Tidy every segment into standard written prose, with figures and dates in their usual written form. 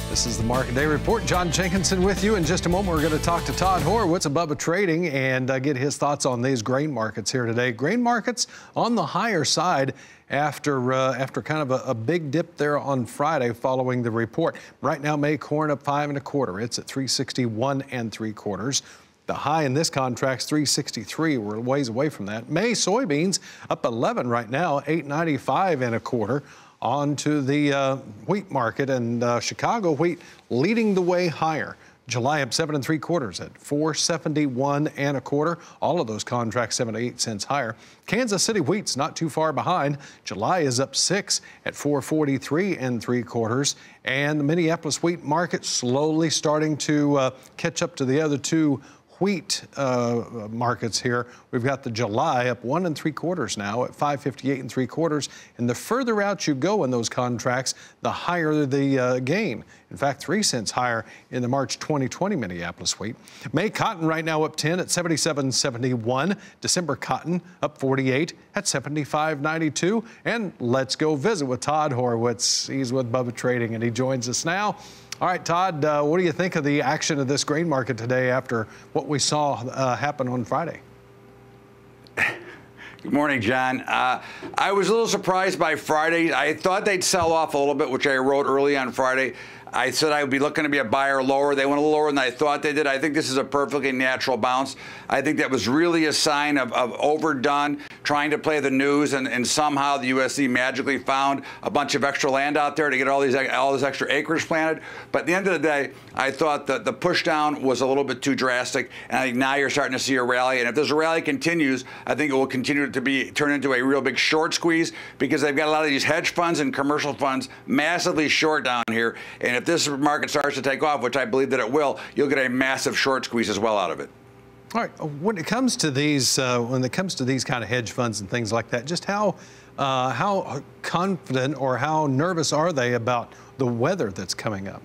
This is the Market Day Report. John Jenkinson with you. In just a moment, we're going to talk to Todd Horwitz of Bubba Trading and get his thoughts on these grain markets here today. Grain markets on the higher side after kind of a big dip there on Friday following the report. Right now, May corn up 5 1/4. It's at 361 3/4. The high in this contract's 363. We're a ways away from that. May soybeans up 11 right now, 895 1/4. On to the wheat market, and Chicago wheat leading the way higher. July up 7 3/4 at 471 1/4. All of those contracts 7 to 8 cents higher. Kansas City wheat's not too far behind. July is up 6 at 443 3/4. And the Minneapolis wheat market slowly starting to catch up to the other two wheat markets here. We've got the July up 1 3/4 now at 558 3/4. And the further out you go in those contracts, the higher the gain. In fact, 3 cents higher in the March 2020 Minneapolis wheat. May cotton right now up 10 at 77.71. December cotton up 48 at 75.92. And let's go visit with Todd Horwitz. He's with Bubba Trading, and he joins us now. All right, Todd, what do you think of the action of this grain market today after what we saw happen on Friday? Good morning, John. I was a little surprised by Friday. I thought they'd sell off a little bit, which I wrote early on Friday. I said I would be looking to be a buyer lower. They went a little lower than I thought they did. I think this is a perfectly natural bounce. I think that was really a sign of overdone, trying to play the news, and somehow the USC magically found a bunch of extra land out there to get all this extra acres planted. But at the end of the day, I thought that the push down was a little bit too drastic, and I think now you're starting to see a rally. And if this rally continues, I think it will continue to turn into a real big short squeeze, because they've got a lot of these hedge funds and commercial funds massively short down here. And if this market starts to take off, which I believe that it will, you'll get a massive short squeeze as well out of it. All right. When it comes to these, kind of hedge funds and things like that, just how confident or how nervous are they about the weather that's coming up?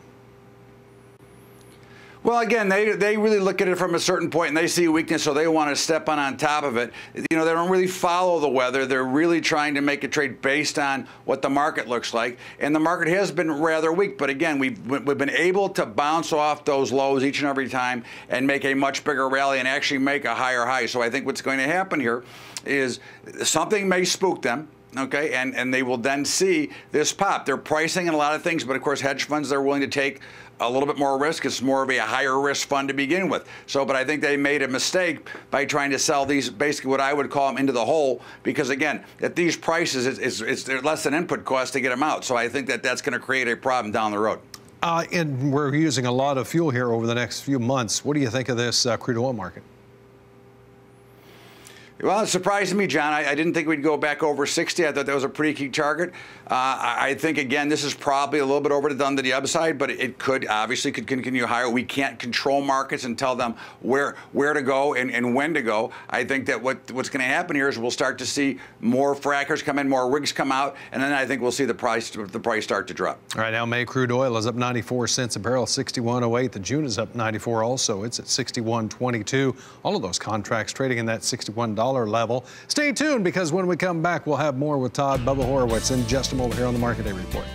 Well, again, they really look at it from a certain point, and they see weakness, so they want to step on top of it. You know, they don't really follow the weather. They're really trying to make a trade based on what the market looks like, and the market has been rather weak. But again, we've been able to bounce off those lows each and every time and make a much bigger rally and actually make a higher high. So I think what's going to happen here is something may spook them. Okay, and they will then see this pop. They're pricing in a lot of things, but of course, hedge funds, they're willing to take a little bit more risk. It's more of a higher risk fund to begin with. So, but I think they made a mistake by trying to sell these, basically what I would call them, into the hole, because again, at these prices, it's less than input cost to get them out. So I think that that's going to create a problem down the road. And we're using a lot of fuel here over the next few months. What do you think of this crude oil market? Well, it surprised me, John. I didn't think we'd go back over 60. I thought that was a pretty key target. I think, again, this is probably a little bit overdone to the upside, but it could continue higher. We can't control markets and tell them where to go and when to go. I think that what's going to happen here is we'll start to see more frackers come in, more rigs come out, and then I think we'll see the price start to drop. All right, now May crude oil is up 94 cents a barrel, 61.08. The June is up 94 also. It's at 61.22. All of those contracts trading in that $61 level. Stay tuned, because when we come back, we'll have more with Todd Bubba Horwitz in just a moment here on the Market Day Report.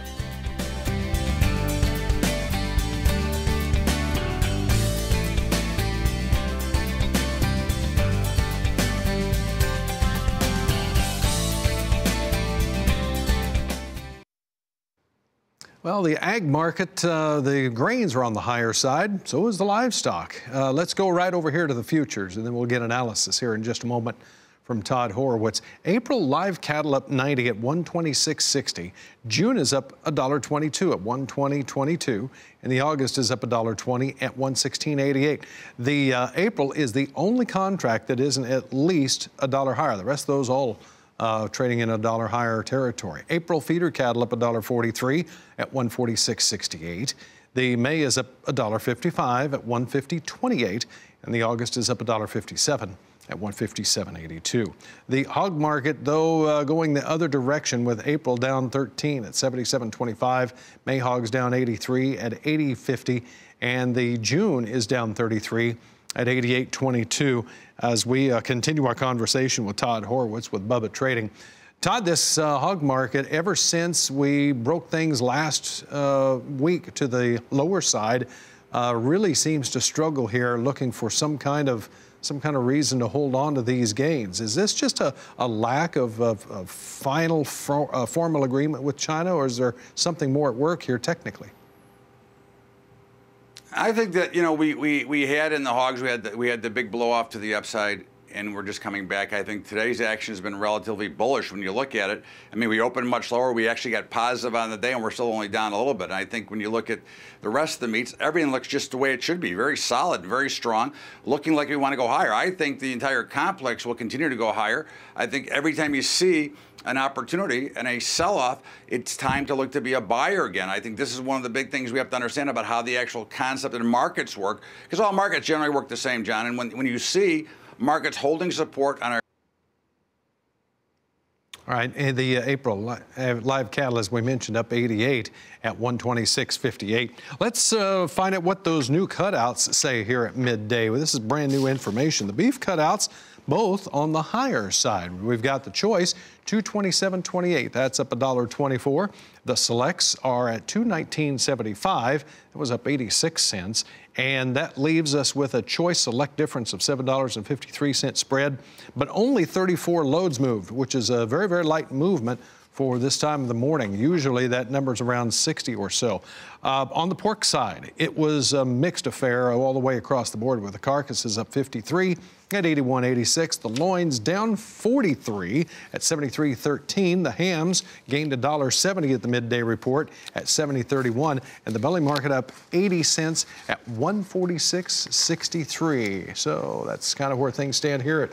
Well, the ag market, the grains are on the higher side, so is the livestock. Let's go right over here to the futures, and then we'll get analysis here in just a moment from Todd Horwitz. April live cattle up 90 at 126.60. June is up $1.22 at 120.22, and the August is up $1.20 at 116.88. The April is the only contract that isn't at least $1 higher. The rest of those all trading in $1 higher territory. April feeder cattle up $1.43 at 146.68. The May is up $1.55 at 150.28, and the August is up $1.57 at 157.82. The hog market, though, going the other direction, with April down 13 at 77.25, May hogs down 83 at 80.50, and the June is down 33 at 88.22. As we continue our conversation with Todd Horwitz with Bubba Trading. Todd, this hog market, ever since we broke things last week to the lower side, really seems to struggle here, looking for some kind of reason to hold on to these gains. Is this just a lack of final formal agreement with China, or is there something more at work here technically? I think that, you know, we had in the hogs, we had the big blow off to the upside, and we're just coming back. I think today's action has been relatively bullish when you look at it. I mean, we opened much lower. We actually got positive on the day, and we're still only down a little bit. And I think when you look at the rest of the meats, everything looks just the way it should be. Very solid, very strong, looking like we want to go higher. I think the entire complex will continue to go higher. I think every time you see an opportunity and a sell-off, it's time to look to be a buyer again. I think this is one of the big things we have to understand about how the actual concept and markets work, because all markets generally work the same, John. And when you see markets holding support on our... All right, and the April live cattle, as we mentioned, up 88 at 126.58. Let's find out what those new cutouts say here at midday. Well, this is brand new information. The beef cutouts, both on the higher side. We've got the choice, $227.28. That's up $1.24. The selects are at $219.75. It was up 86 cents. And that leaves us with a choice select difference of $7.53 spread, but only 34 loads moved, which is a very, very light movement for this time of the morning. Usually that number's around 60 or so. On the pork side, it was a mixed affair all the way across the board, with the carcasses up 53 at 81.86. The loins down 43 at 73.13. The hams gained $1.70 at the midday report at 70.31. And the belly market up 80 cents at 146.63. So that's kind of where things stand here at